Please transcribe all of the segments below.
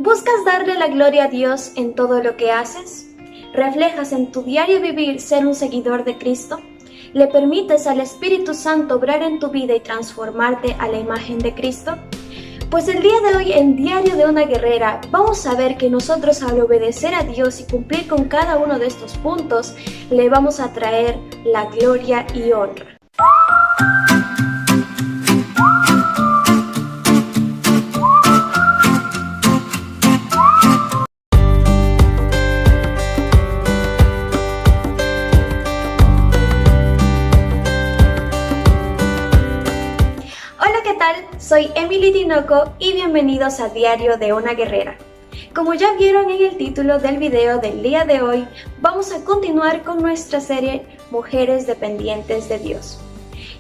¿Buscas darle la gloria a Dios en todo lo que haces? ¿Reflejas en tu diario vivir ser un seguidor de Cristo? ¿Le permites al Espíritu Santo obrar en tu vida y transformarte a la imagen de Cristo? Pues el día de hoy en Diario de una Guerrera vamos a ver que nosotros al obedecer a Dios y cumplir con cada uno de estos puntos, le vamos a traer la gloria y honra. Soy Emily Tinoco y bienvenidos a Diario de una Guerrera. Como ya vieron en el título del video del día de hoy, vamos a continuar con nuestra serie Mujeres Dependientes de Dios.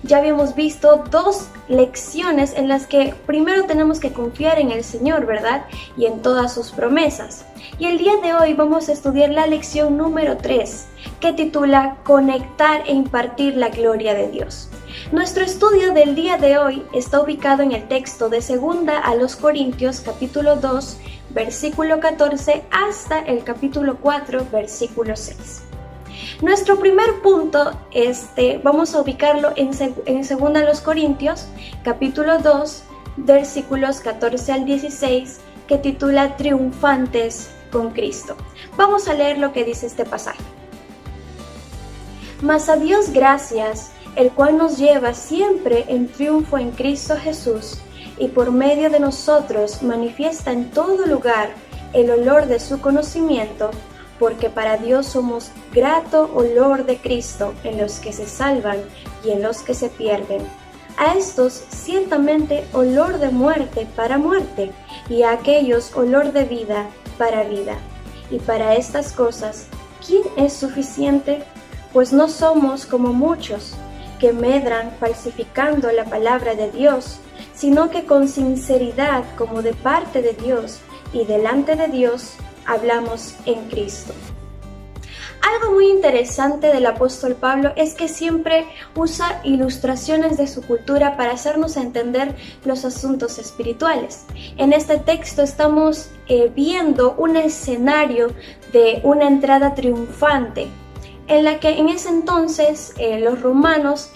Ya habíamos visto dos lecciones en las que primero tenemos que confiar en el Señor, ¿verdad? Y en todas sus promesas. Y el día de hoy vamos a estudiar la lección número 3, que titula Conectar e impartir la gloria de Dios. Nuestro estudio del día de hoy está ubicado en el texto de 2 a los Corintios capítulo 2, versículo 14 hasta el capítulo 4, versículo 6. Nuestro primer punto vamos a ubicarlo en 2 a los Corintios capítulo 2, versículos 14 al 16, que titula Triunfantes con Cristo. Vamos a leer lo que dice este pasaje. Mas a Dios gracias, el cual nos lleva siempre en triunfo en Cristo Jesús, y por medio de nosotros manifiesta en todo lugar el olor de su conocimiento, porque para Dios somos grato olor de Cristo en los que se salvan y en los que se pierden. A estos ciertamente olor de muerte para muerte, y a aquellos olor de vida para vida. Y para estas cosas, ¿quién es suficiente? Pues no somos como muchos que medran falsificando la palabra de Dios, sino que con sinceridad, como de parte de Dios y delante de Dios, hablamos en Cristo. Algo muy interesante del apóstol Pablo es que siempre usa ilustraciones de su cultura para hacernos entender los asuntos espirituales. En este texto estamos viendo un escenario de una entrada triunfante, en la que en ese entonces los romanos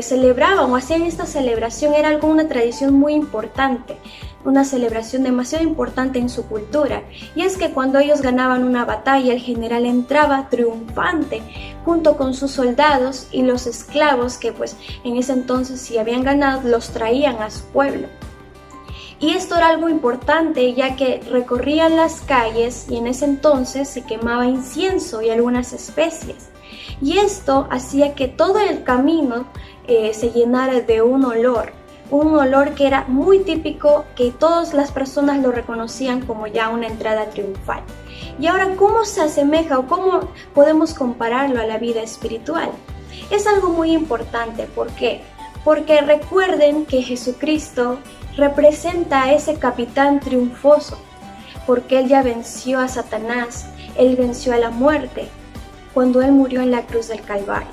celebraban o hacían esta celebración, era una tradición muy importante, una celebración demasiado importante en su cultura, y es que cuando ellos ganaban una batalla, el general entraba triunfante junto con sus soldados y los esclavos que pues en ese entonces si habían ganado los traían a su pueblo. Y esto era algo importante ya que recorrían las calles y en ese entonces se quemaba incienso y algunas especies. Y esto hacía que todo el camino se llenara de un olor que era muy típico, que todas las personas lo reconocían como ya una entrada triunfal. Y ahora, ¿cómo se asemeja o cómo podemos compararlo a la vida espiritual? Es algo muy importante. ¿Por qué? Porque recuerden que Jesucristo representa a ese capitán triunfoso, porque Él ya venció a Satanás, Él venció a la muerte, cuando Él murió en la cruz del Calvario.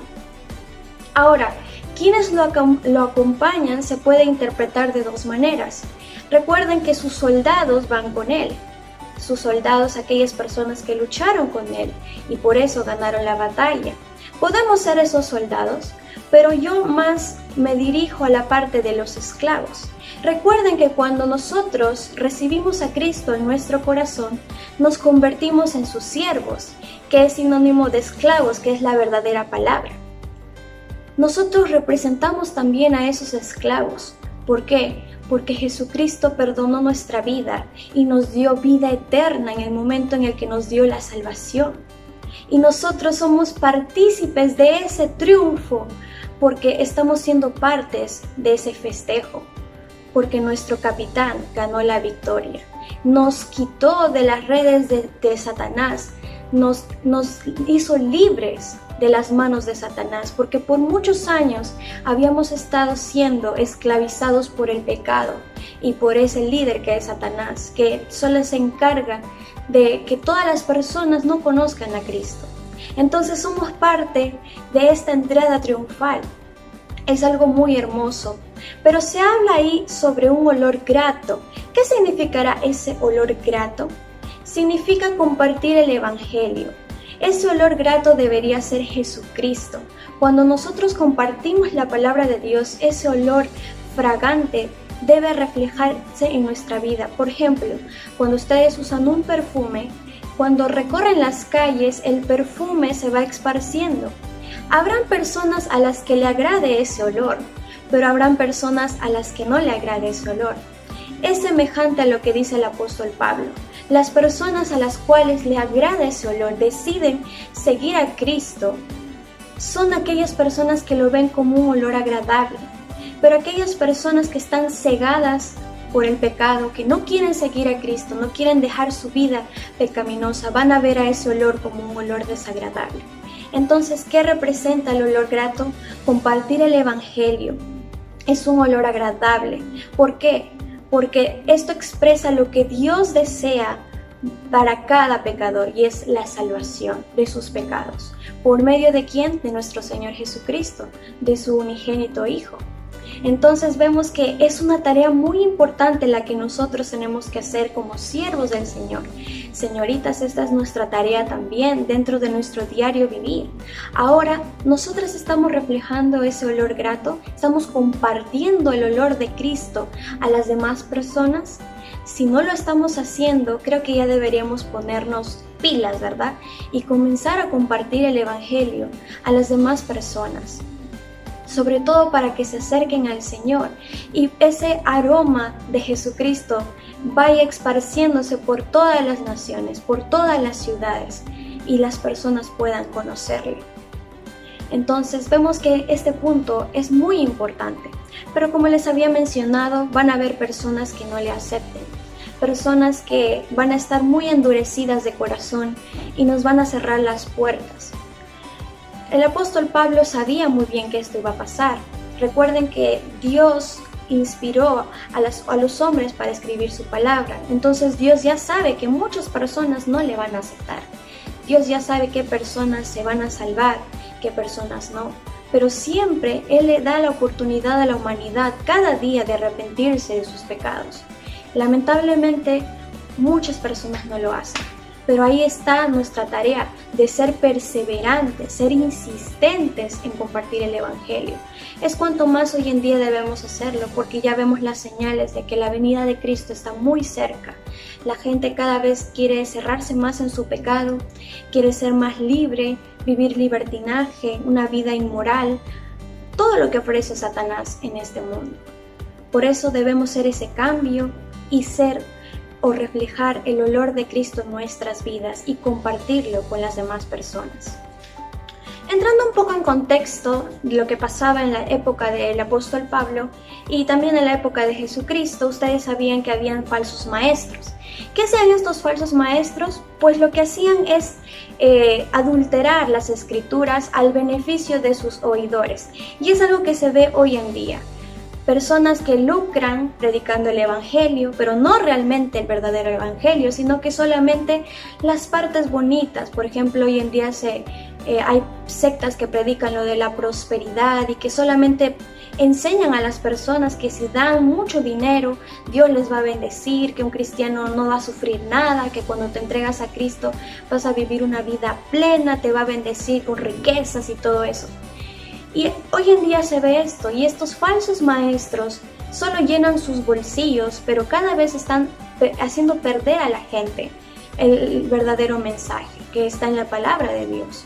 Ahora, quienes lo acompañan se puede interpretar de dos maneras. Recuerden que sus soldados van con Él, sus soldados, aquellas personas que lucharon con Él y por eso ganaron la batalla. Podemos ser esos soldados, pero yo más me dirijo a la parte de los esclavos. Recuerden que cuando nosotros recibimos a Cristo en nuestro corazón, nos convertimos en sus siervos, que es sinónimo de esclavos, que es la verdadera palabra. Nosotros representamos también a esos esclavos. ¿Por qué? Porque Jesucristo perdonó nuestra vida y nos dio vida eterna en el momento en el que nos dio la salvación. Y nosotros somos partícipes de ese triunfo porque estamos siendo partes de ese festejo. Porque nuestro capitán ganó la victoria, nos quitó de las redes de Satanás, nos hizo libres de las manos de Satanás, porque por muchos años habíamos estado siendo esclavizados por el pecado y por ese líder que es Satanás, que solo se encarga de que todas las personas no conozcan a Cristo. Entonces somos parte de esta entrada triunfal. Es algo muy hermoso, Pero se habla ahí sobre un olor grato. ¿Qué significará ese olor grato? Significa compartir el Evangelio. Ese olor grato debería ser Jesucristo. Cuando nosotros compartimos la palabra de Dios, ese olor fragante debe reflejarse en nuestra vida. Por ejemplo, cuando ustedes usan un perfume, cuando recorren las calles, el perfume se va esparciendo. Habrán personas a las que le agrade ese olor, pero habrán personas a las que no le agrade ese olor. Es semejante a lo que dice el apóstol Pablo. Las personas a las cuales le agrada ese olor, deciden seguir a Cristo, son aquellas personas que lo ven como un olor agradable. Pero aquellas personas que están cegadas por el pecado, que no quieren seguir a Cristo, no quieren dejar su vida pecaminosa, van a ver a ese olor como un olor desagradable. Entonces, ¿qué representa el olor grato? Compartir el Evangelio. Es un olor agradable. ¿Por qué? Porque esto expresa lo que Dios desea para cada pecador, y es la salvación de sus pecados. ¿Por medio de quién? De nuestro Señor Jesucristo, de su unigénito Hijo. Entonces vemos que es una tarea muy importante la que nosotros tenemos que hacer como siervos del Señor. Señoritas, esta es nuestra tarea también dentro de nuestro diario vivir. Ahora, nosotras estamos reflejando ese olor grato, estamos compartiendo el olor de Cristo a las demás personas. Si no lo estamos haciendo, creo que ya deberíamos ponernos pilas, ¿verdad? Y comenzar a compartir el Evangelio a las demás personas. Sobre todo para que se acerquen al Señor y ese aroma de Jesucristo vaya esparciéndose por todas las naciones, por todas las ciudades, y las personas puedan conocerle. Entonces vemos que este punto es muy importante, pero como les había mencionado, van a haber personas que no le acepten, personas que van a estar muy endurecidas de corazón y nos van a cerrar las puertas. El apóstol Pablo sabía muy bien que esto iba a pasar. Recuerden que Dios inspiró a los hombres para escribir su palabra. Entonces Dios ya sabe que muchas personas no le van a aceptar. Dios ya sabe qué personas se van a salvar, qué personas no. Pero siempre Él le da la oportunidad a la humanidad cada día de arrepentirse de sus pecados. Lamentablemente, muchas personas no lo hacen. Pero ahí está nuestra tarea de ser perseverantes, ser insistentes en compartir el Evangelio. Es cuanto más hoy en día debemos hacerlo, porque ya vemos las señales de que la venida de Cristo está muy cerca. La gente cada vez quiere cerrarse más en su pecado, quiere ser más libre, vivir libertinaje, una vida inmoral, todo lo que ofrece Satanás en este mundo. Por eso debemos hacer ese cambio y reflejar el olor de Cristo en nuestras vidas y compartirlo con las demás personas. Entrando un poco en contexto de lo que pasaba en la época del apóstol Pablo y también en la época de Jesucristo, ustedes sabían que habían falsos maestros. ¿Qué hacían estos falsos maestros? Pues lo que hacían es adulterar las escrituras al beneficio de sus oidores, y es algo que se ve hoy en día. Personas que lucran predicando el Evangelio, pero no realmente el verdadero Evangelio, sino que solamente las partes bonitas. Por ejemplo, hoy en día hay sectas que predican lo de la prosperidad y que solamente enseñan a las personas que si dan mucho dinero, Dios les va a bendecir, que un cristiano no va a sufrir nada, que cuando te entregas a Cristo vas a vivir una vida plena, te va a bendecir con riquezas y todo eso. Y hoy en día se ve esto, y estos falsos maestros solo llenan sus bolsillos, pero cada vez están haciendo perder a la gente el verdadero mensaje que está en la palabra de Dios.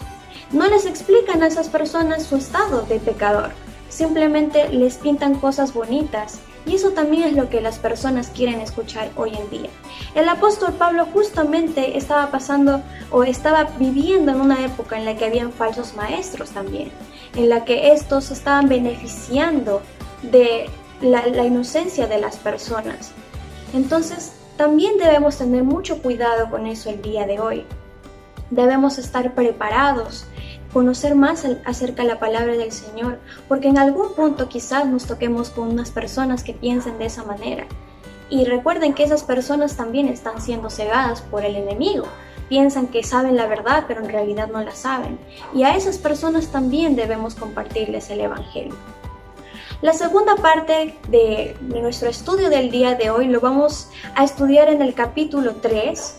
No les explican a esas personas su estado de pecador, simplemente les pintan cosas bonitas, y eso también es lo que las personas quieren escuchar hoy en día. El apóstol Pablo justamente estaba viviendo en una época en la que habían falsos maestros también, en la que estos estaban beneficiando de la inocencia de las personas. Entonces, también debemos tener mucho cuidado con eso el día de hoy. Debemos estar preparados, conocer más acerca de la palabra del Señor, porque en algún punto quizás nos toquemos con unas personas que piensen de esa manera. Y recuerden que esas personas también están siendo cegadas por el enemigo. Piensan que saben la verdad, pero en realidad no la saben. Y a esas personas también debemos compartirles el Evangelio. La segunda parte de nuestro estudio del día de hoy lo vamos a estudiar en el capítulo 3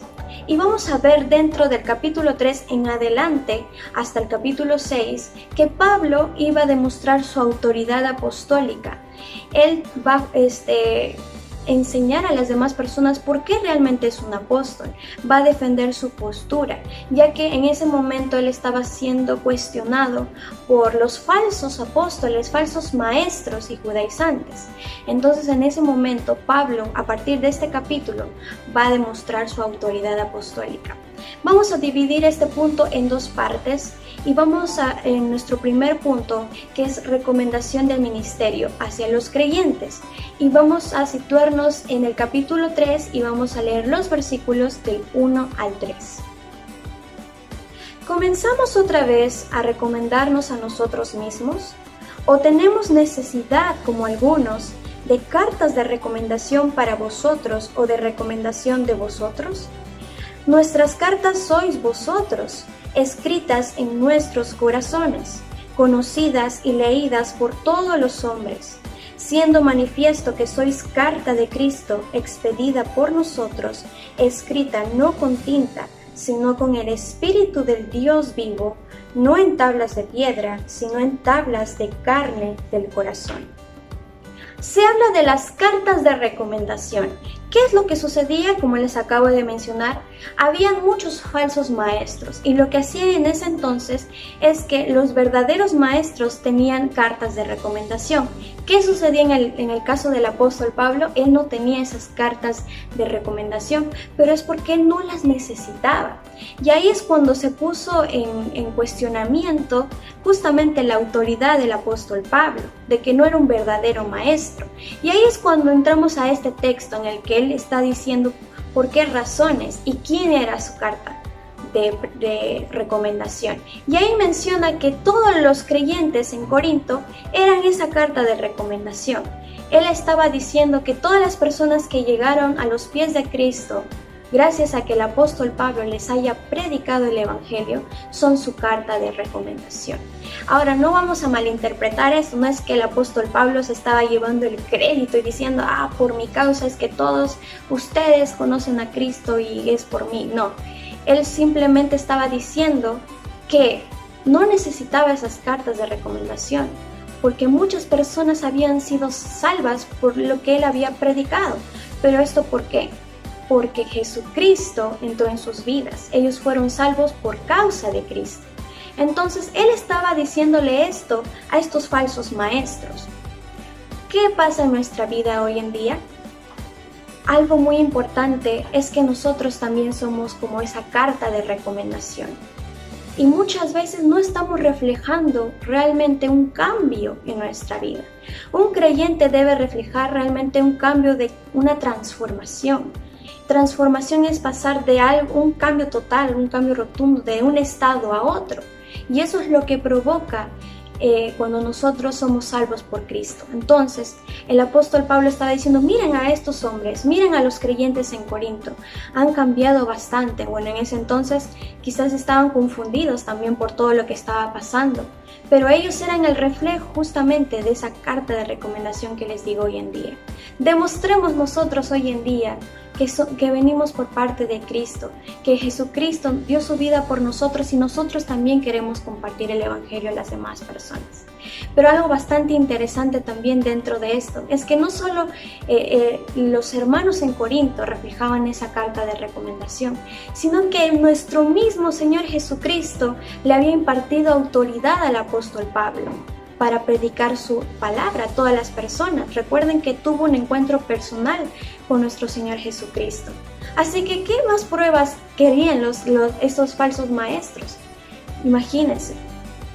y vamos a ver dentro del capítulo 3 en adelante hasta el capítulo 6 que Pablo iba a demostrar su autoridad apostólica. Él va a enseñar a las demás personas por qué realmente es un apóstol, va a defender su postura, ya que en ese momento él estaba siendo cuestionado por los falsos apóstoles, falsos maestros y judaizantes. Entonces en ese momento Pablo, a partir de este capítulo, va a demostrar su autoridad apostólica. Vamos a dividir este punto en dos partes y vamos en nuestro primer punto, que es recomendación del ministerio hacia los creyentes, y vamos a situarnos en el capítulo 3 y vamos a leer los versículos del 1 al 3. ¿Comenzamos otra vez a recomendarnos a nosotros mismos? ¿O tenemos necesidad, como algunos, de cartas de recomendación para vosotros o de recomendación de vosotros? Nuestras cartas sois vosotros, escritas en nuestros corazones, conocidas y leídas por todos los hombres, siendo manifiesto que sois carta de Cristo expedida por nosotros, escrita no con tinta, sino con el Espíritu del Dios vivo, no en tablas de piedra, sino en tablas de carne del corazón. Se habla de las cartas de recomendación. ¿Qué es lo que sucedía? Como les acabo de mencionar, habían muchos falsos maestros y lo que hacían en ese entonces es que los verdaderos maestros tenían cartas de recomendación. ¿Qué sucedía en el caso del apóstol Pablo? Él no tenía esas cartas de recomendación, pero es porque él no las necesitaba. Y ahí es cuando se puso en cuestionamiento justamente la autoridad del apóstol Pablo, de que no era un verdadero maestro. Y ahí es cuando entramos a este texto en el que él está diciendo por qué razones y quién era su carta de recomendación. Y ahí menciona que todos los creyentes en Corinto eran esa carta de recomendación. Él estaba diciendo que todas las personas que llegaron a los pies de Cristo, gracias a que el apóstol Pablo les haya predicado el Evangelio, son su carta de recomendación. Ahora, no vamos a malinterpretar esto, no es que el apóstol Pablo se estaba llevando el crédito y diciendo, por mi causa es que todos ustedes conocen a Cristo y es por mí. No, él simplemente estaba diciendo que no necesitaba esas cartas de recomendación, porque muchas personas habían sido salvas por lo que él había predicado. ¿Pero esto por qué? Porque Jesucristo entró en sus vidas. Ellos fueron salvos por causa de Cristo. Entonces, él estaba diciéndole esto a estos falsos maestros. ¿Qué pasa en nuestra vida hoy en día? Algo muy importante es que nosotros también somos como esa carta de recomendación. Y muchas veces no estamos reflejando realmente un cambio en nuestra vida. Un creyente debe reflejar realmente un cambio, de una transformación. Transformación es pasar de un cambio total, un cambio rotundo, de un estado a otro. Y eso es lo que provoca cuando nosotros somos salvos por Cristo. Entonces, el apóstol Pablo estaba diciendo, miren a estos hombres, miren a los creyentes en Corinto, han cambiado bastante. Bueno, en ese entonces quizás estaban confundidos también por todo lo que estaba pasando, pero ellos eran el reflejo justamente de esa carta de recomendación que les digo hoy en día. Demostremos nosotros hoy en día que venimos por parte de Cristo, que Jesucristo dio su vida por nosotros y nosotros también queremos compartir el Evangelio a las demás personas. Pero algo bastante interesante también dentro de esto es que no solo los hermanos en Corinto reflejaban esa carta de recomendación, sino que nuestro mismo Señor Jesucristo le había impartido autoridad al apóstol Pablo para predicar su palabra a todas las personas. Recuerden que tuvo un encuentro personal con nuestro Señor Jesucristo. Así que, ¿qué más pruebas querían estos falsos maestros? Imagínense,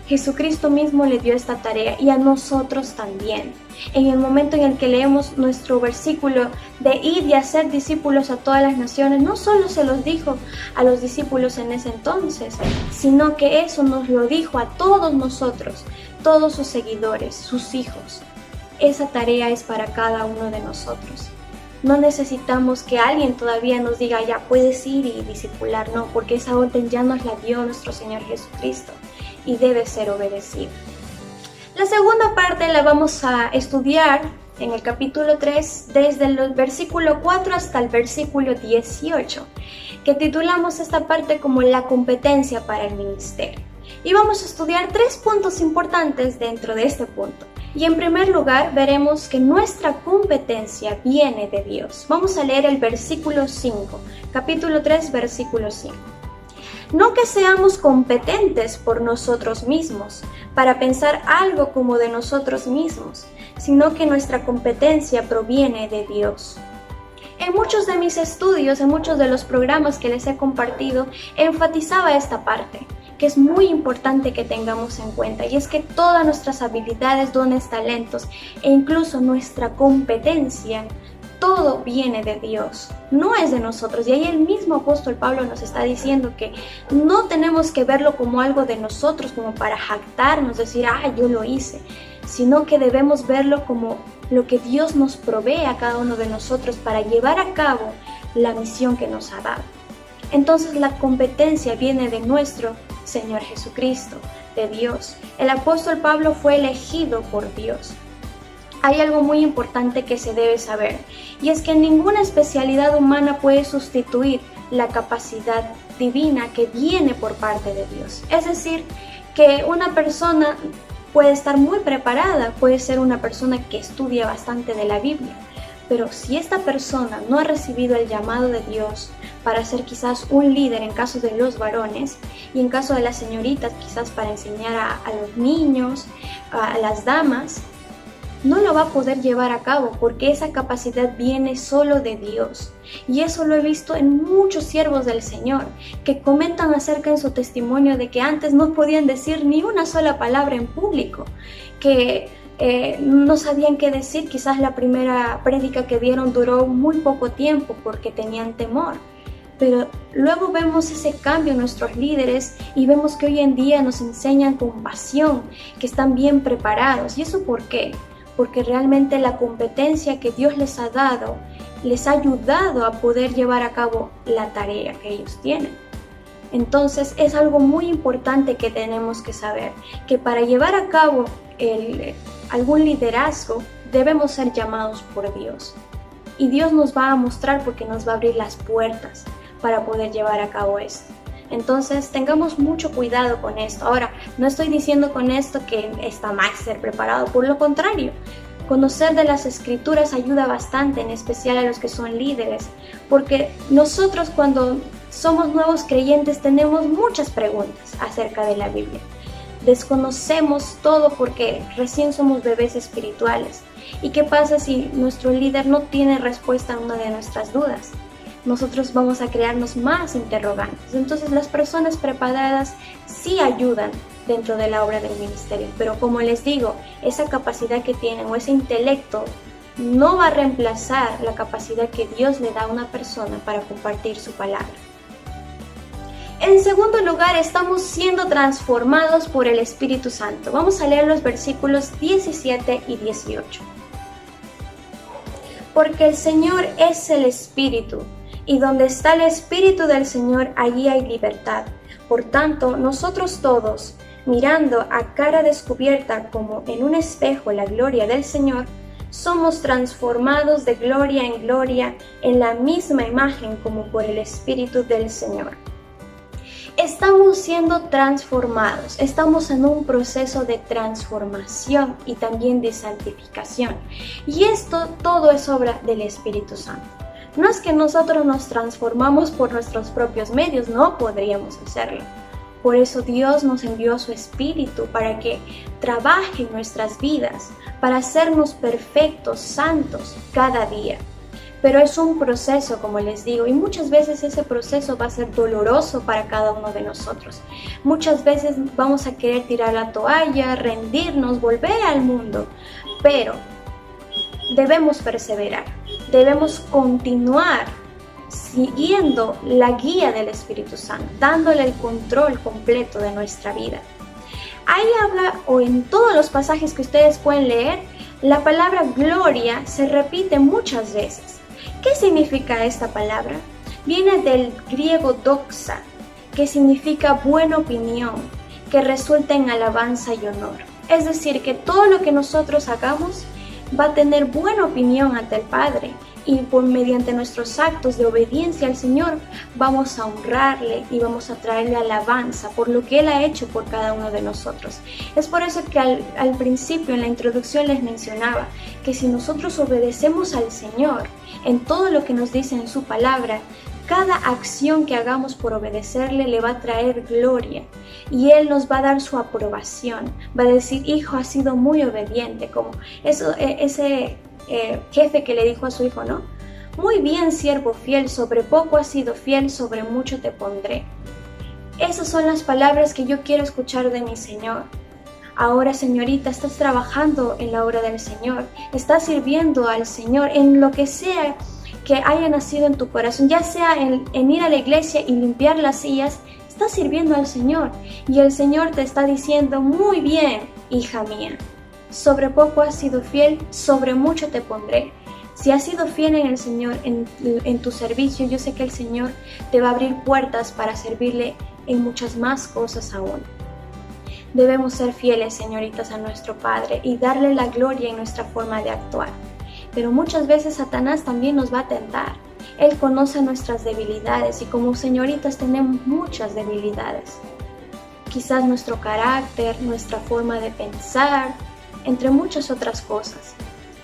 Jesucristo mismo le dio esta tarea y a nosotros también. En el momento en el que leemos nuestro versículo de ir y hacer discípulos a todas las naciones, no solo se los dijo a los discípulos en ese entonces, sino que eso nos lo dijo a todos nosotros, todos sus seguidores, sus hijos. Esa tarea es para cada uno de nosotros. No necesitamos que alguien todavía nos diga, ya puedes ir y discipular, no, porque esa orden ya nos la dio nuestro Señor Jesucristo y debe ser obedecida. La segunda parte la vamos a estudiar en el capítulo 3 desde el versículo 4 hasta el versículo 18, que titulamos esta parte como la competencia para el ministerio. Y vamos a estudiar 3 puntos importantes dentro de este punto. Y en primer lugar veremos que nuestra competencia viene de Dios. Vamos a leer el versículo 5, capítulo 3, versículo 5. No que seamos competentes por nosotros mismos, para pensar algo como de nosotros mismos, sino que nuestra competencia proviene de Dios. En muchos de mis estudios, en muchos de los programas que les he compartido, enfatizaba esta parte, que es muy importante que tengamos en cuenta, y es que todas nuestras habilidades, dones, talentos e incluso nuestra competencia, todo viene de Dios, no es de nosotros. Y ahí el mismo apóstol Pablo nos está diciendo que no tenemos que verlo como algo de nosotros, como para jactarnos, decir, yo lo hice, sino que debemos verlo como lo que Dios nos provee a cada uno de nosotros para llevar a cabo la misión que nos ha dado. Entonces la competencia viene de nuestro Señor Jesucristo, de Dios. El apóstol Pablo fue elegido por Dios. Hay algo muy importante que se debe saber, y es que ninguna especialidad humana puede sustituir la capacidad divina que viene por parte de Dios. Es decir, que una persona puede estar muy preparada, puede ser una persona que estudia bastante de la Biblia, pero si esta persona no ha recibido el llamado de Dios para ser quizás un líder en caso de los varones, y en caso de las señoritas quizás para enseñar a los niños, a las damas, no lo va a poder llevar a cabo porque esa capacidad viene solo de Dios. Y eso lo he visto en muchos siervos del Señor que comentan acerca en su testimonio de que antes no podían decir ni una sola palabra en público, que no sabían qué decir. Quizás la primera prédica que dieron duró muy poco tiempo porque tenían temor. Pero luego vemos ese cambio en nuestros líderes y vemos que hoy en día nos enseñan con pasión, que están bien preparados. ¿Y eso por qué? Porque realmente la competencia que Dios les ha dado les ha ayudado a poder llevar a cabo la tarea que ellos tienen. Entonces es algo muy importante que tenemos que saber, que para llevar a cabo algún liderazgo debemos ser llamados por Dios. Y Dios nos va a mostrar porque nos va a abrir las puertas para poder llevar a cabo esto. Entonces tengamos mucho cuidado con esto. Ahora, no estoy diciendo con esto que está mal ser preparado, por lo contrario. Conocer de las escrituras ayuda bastante, en especial a los que son líderes, porque nosotros cuando somos nuevos creyentes tenemos muchas preguntas acerca de la Biblia. Desconocemos todo porque recién somos bebés espirituales. ¿Y qué pasa si nuestro líder no tiene respuesta a una de nuestras dudas? Nosotros vamos a crearnos más interrogantes. Entonces las personas preparadas sí ayudan dentro de la obra del ministerio, pero como les digo, esa capacidad que tienen o ese intelecto no va a reemplazar la capacidad que Dios le da a una persona para compartir su palabra. En segundo lugar, estamos siendo transformados por el Espíritu Santo. Vamos a leer los versículos 17 y 18. Porque el Señor es el Espíritu, y donde está el Espíritu del Señor, allí hay libertad. Por tanto, nosotros todos, mirando a cara descubierta como en un espejo la gloria del Señor, somos transformados de gloria en gloria en la misma imagen como por el Espíritu del Señor. Estamos siendo transformados, estamos en un proceso de transformación y también de santificación. Y esto todo es obra del Espíritu Santo. No es que nosotros nos transformamos por nuestros propios medios, no podríamos hacerlo. Por eso Dios nos envió a su Espíritu para que trabaje en nuestras vidas, para hacernos perfectos, santos cada día. Pero es un proceso, como les digo, y muchas veces ese proceso va a ser doloroso para cada uno de nosotros. Muchas veces vamos a querer tirar la toalla, rendirnos, volver al mundo, pero debemos perseverar, debemos continuar siguiendo la guía del Espíritu Santo, dándole el control completo de nuestra vida. Ahí habla, o en todos los pasajes que ustedes pueden leer, la palabra gloria se repite muchas veces. ¿Qué significa esta palabra? Viene del griego doxa, que significa buena opinión, que resulta en alabanza y honor. Es decir, que todo lo que nosotros hagamos va a tener buena opinión ante el Padre, y mediante nuestros actos de obediencia al Señor vamos a honrarle y vamos a traerle alabanza por lo que Él ha hecho por cada uno de nosotros. Es por eso que al principio, en la introducción, les mencionaba que si nosotros obedecemos al Señor en todo lo que nos dice en su palabra, cada acción que hagamos por obedecerle le va a traer gloria, y Él nos va a dar su aprobación. Va a decir: hijo, has sido muy obediente, como ese jefe que le dijo a su hijo, ¿no? Muy bien, siervo fiel, sobre poco has sido fiel, sobre mucho te pondré. Esas son las palabras que yo quiero escuchar de mi Señor. Ahora, señorita, estás trabajando en la obra del Señor, estás sirviendo al Señor en lo que sea que haya nacido en tu corazón, ya sea en ir a la iglesia y limpiar las sillas. Estás sirviendo al Señor, y el Señor te está diciendo: muy bien, hija mía, sobre poco has sido fiel, sobre mucho te pondré. Si has sido fiel en el Señor, en tu servicio, yo sé que el Señor te va a abrir puertas para servirle en muchas más cosas aún. Debemos ser fieles, señoritas, a nuestro Padre y darle la gloria en nuestra forma de actuar. Pero muchas veces Satanás también nos va a tentar. Él conoce nuestras debilidades, y como señoritas tenemos muchas debilidades. Quizás nuestro carácter, nuestra forma de pensar, entre muchas otras cosas.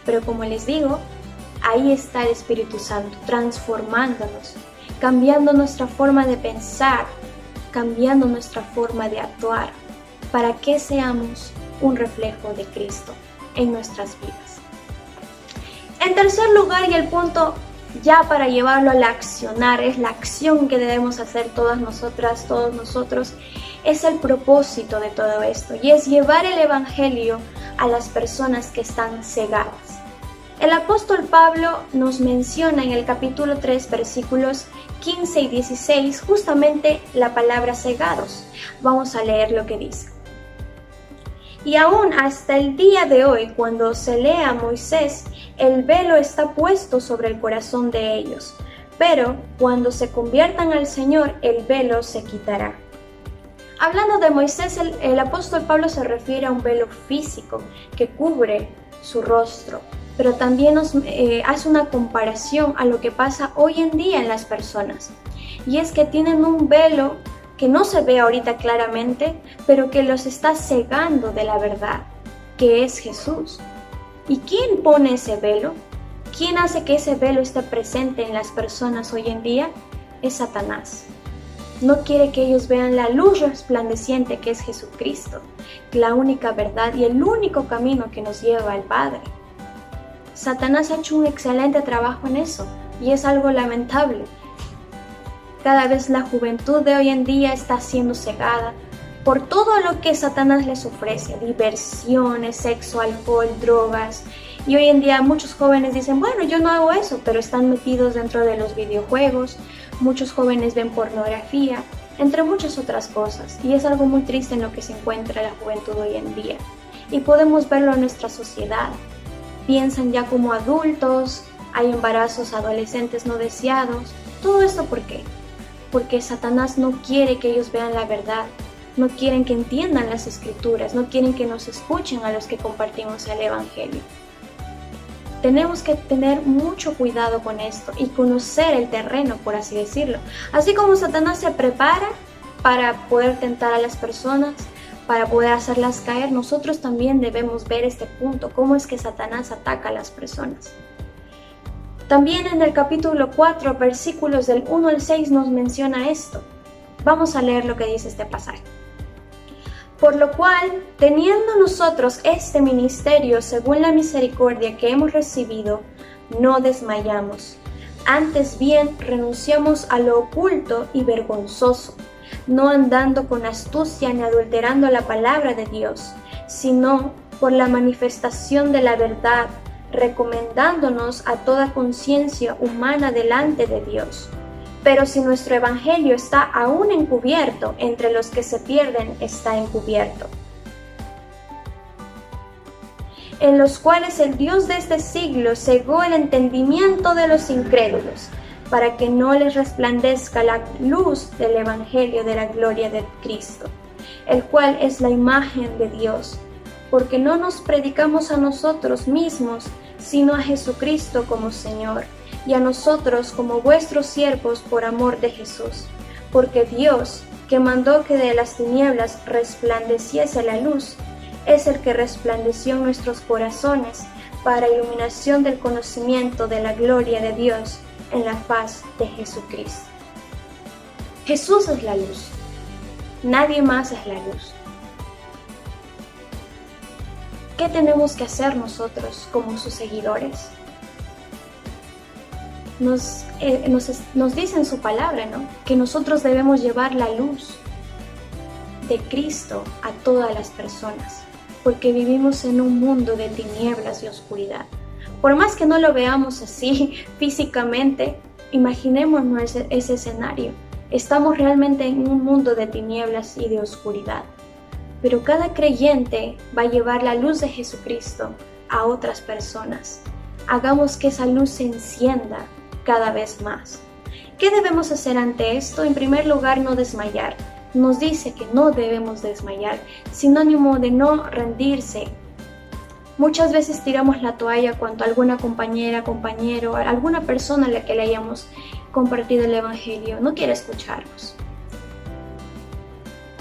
Pero como les digo, ahí está el Espíritu Santo transformándonos, cambiando nuestra forma de pensar, cambiando nuestra forma de actuar, para que seamos un reflejo de Cristo en nuestras vidas. En tercer lugar, y el punto ya para llevarlo al accionar, es la acción que debemos hacer todas nosotras, todos nosotros, es el propósito de todo esto, y es llevar el Evangelio a las personas que están cegadas. El apóstol Pablo nos menciona en el capítulo 3, versículos 15 y 16, justamente la palabra cegados. Vamos a leer lo que dice. Y aún hasta el día de hoy, cuando se lee a Moisés, el velo está puesto sobre el corazón de ellos, pero cuando se conviertan al Señor, el velo se quitará. Hablando de Moisés, el apóstol Pablo se refiere a un velo físico que cubre su rostro, pero también nos hace una comparación a lo que pasa hoy en día en las personas, y es que tienen un velo que no se ve ahorita claramente, pero que los está cegando de la verdad, que es Jesús. ¿Y quién pone ese velo? ¿Quién hace que ese velo esté presente en las personas hoy en día? Es Satanás. No quiere que ellos vean la luz resplandeciente que es Jesucristo, la única verdad y el único camino que nos lleva al Padre. Satanás ha hecho un excelente trabajo en eso, y es algo lamentable. Cada vez la juventud de hoy en día está siendo cegada por todo lo que Satanás les ofrece: diversiones, sexo, alcohol, drogas. Y hoy en día muchos jóvenes dicen: bueno, yo no hago eso, pero están metidos dentro de los videojuegos. Muchos jóvenes ven pornografía, entre muchas otras cosas. Y es algo muy triste en lo que se encuentra la juventud hoy en día. Y podemos verlo en nuestra sociedad. Piensan ya como adultos, hay embarazos adolescentes no deseados. ¿Todo esto por qué? Porque Satanás no quiere que ellos vean la verdad, no quieren que entiendan las Escrituras, no quieren que nos escuchen a los que compartimos el Evangelio. Tenemos que tener mucho cuidado con esto y conocer el terreno, por así decirlo. Así como Satanás se prepara para poder tentar a las personas, para poder hacerlas caer, nosotros también debemos ver este punto, cómo es que Satanás ataca a las personas. También en el capítulo 4, versículos del 1 al 6 nos menciona esto. Vamos a leer lo que dice este pasaje. Por lo cual, teniendo nosotros este ministerio según la misericordia que hemos recibido, no desmayamos. Antes bien, renunciamos a lo oculto y vergonzoso, no andando con astucia ni adulterando la palabra de Dios, sino por la manifestación de la verdad, recomendándonos a toda conciencia humana delante de Dios. Pero si nuestro evangelio está aún encubierto, entre los que se pierden está encubierto, en los cuales el Dios de este siglo cegó el entendimiento de los incrédulos, para que no les resplandezca la luz del evangelio de la gloria de Cristo, el cual es la imagen de Dios. porque no nos predicamos a nosotros mismos, sino a Jesucristo como Señor, y a nosotros como vuestros siervos por amor de Jesús. Porque Dios, que mandó que de las tinieblas resplandeciese la luz, es el que resplandeció en nuestros corazones para iluminación del conocimiento de la gloria de Dios en la faz de Jesucristo. Jesús es la luz, nadie más es la luz. ¿Qué tenemos que hacer nosotros como sus seguidores? Nos dice en su palabra, ¿no?, que nosotros debemos llevar la luz de Cristo a todas las personas, porque vivimos en un mundo de tinieblas y oscuridad. Por más que no lo veamos así físicamente, imaginémonos ese escenario. Estamos realmente en un mundo de tinieblas y de oscuridad. Pero cada creyente va a llevar la luz de Jesucristo a otras personas. Hagamos que esa luz se encienda cada vez más. ¿Qué debemos hacer ante esto? En primer lugar, no desmayar. Nos dice que no debemos desmayar, sinónimo de no rendirse. Muchas veces tiramos la toalla cuando alguna compañera, compañero, alguna persona a la que le hayamos compartido el Evangelio no quiere escucharnos.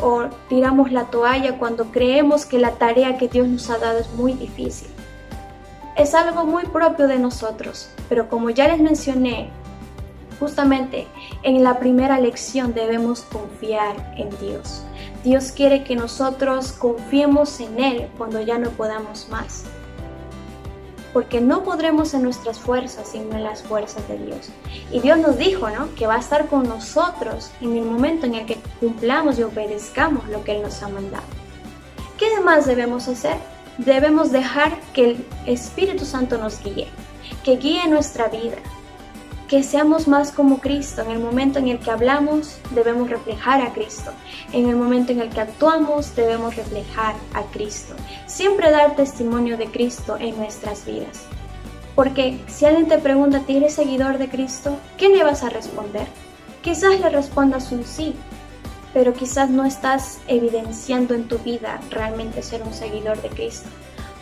O tiramos la toalla cuando creemos que la tarea que Dios nos ha dado es muy difícil. Es algo muy propio de nosotros, pero como ya les mencioné, justamente en la primera lección debemos confiar en Dios. Dios quiere que nosotros confiemos en Él cuando ya no podamos más. Porque no podremos en nuestras fuerzas, sino en las fuerzas de Dios. Y Dios nos dijo, ¿no?, que va a estar con nosotros en el momento en el que cumplamos y obedezcamos lo que Él nos ha mandado. ¿Qué demás debemos hacer? Debemos dejar que el Espíritu Santo nos guíe, que guíe nuestra vida, que seamos más como Cristo. En el momento en el que hablamos, debemos reflejar a Cristo. En el momento en el que actuamos, debemos reflejar a Cristo. Siempre dar testimonio de Cristo en nuestras vidas. Porque si alguien te pregunta, ¿eres seguidor de Cristo?, ¿qué le vas a responder? Quizás le respondas un sí, pero quizás no estás evidenciando en tu vida realmente ser un seguidor de Cristo.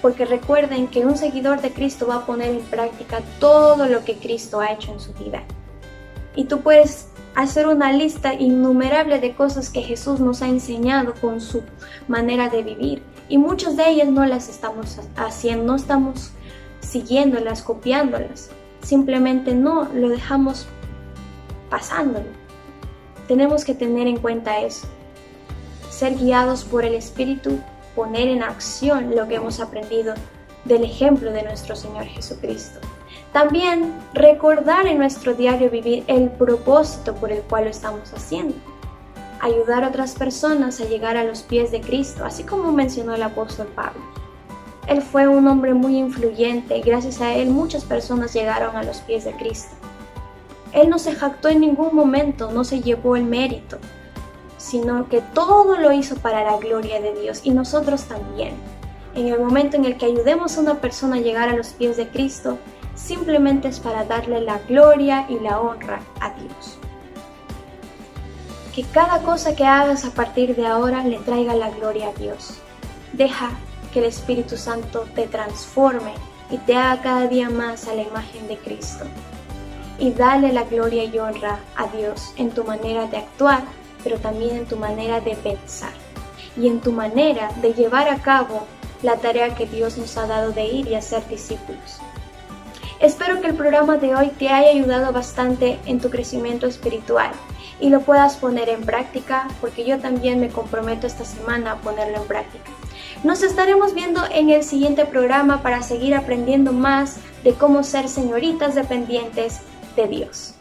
Porque recuerden que un seguidor de Cristo va a poner en práctica todo lo que Cristo ha hecho en su vida. Y tú puedes hacer una lista innumerable de cosas que Jesús nos ha enseñado con su manera de vivir. Y muchas de ellas no las estamos haciendo, no estamos siguiéndolas, copiándolas. Simplemente no, lo dejamos pasándolo. Tenemos que tener en cuenta eso. Ser guiados por el Espíritu, poner en acción lo que hemos aprendido del ejemplo de nuestro Señor Jesucristo. También recordar en nuestro diario vivir el propósito por el cual lo estamos haciendo. Ayudar a otras personas a llegar a los pies de Cristo, así como mencionó el apóstol Pablo. Él fue un hombre muy influyente y gracias a él muchas personas llegaron a los pies de Cristo. Él no se jactó en ningún momento, no se llevó el mérito, sino que todo lo hizo para la gloria de Dios y nosotros también. En el momento en el que ayudemos a una persona a llegar a los pies de Cristo, simplemente es para darle la gloria y la honra a Dios. Que cada cosa que hagas a partir de ahora le traiga la gloria a Dios. Deja que el Espíritu Santo te transforme y te haga cada día más a la imagen de Cristo. Y dale la gloria y honra a Dios en tu manera de actuar, pero también en tu manera de pensar y en tu manera de llevar a cabo la tarea que Dios nos ha dado de ir y hacer discípulos. Espero que el programa de hoy te haya ayudado bastante en tu crecimiento espiritual y lo puedas poner en práctica, porque yo también me comprometo esta semana a ponerlo en práctica. Nos estaremos viendo en el siguiente programa para seguir aprendiendo más de cómo ser señoritas dependientes de Dios.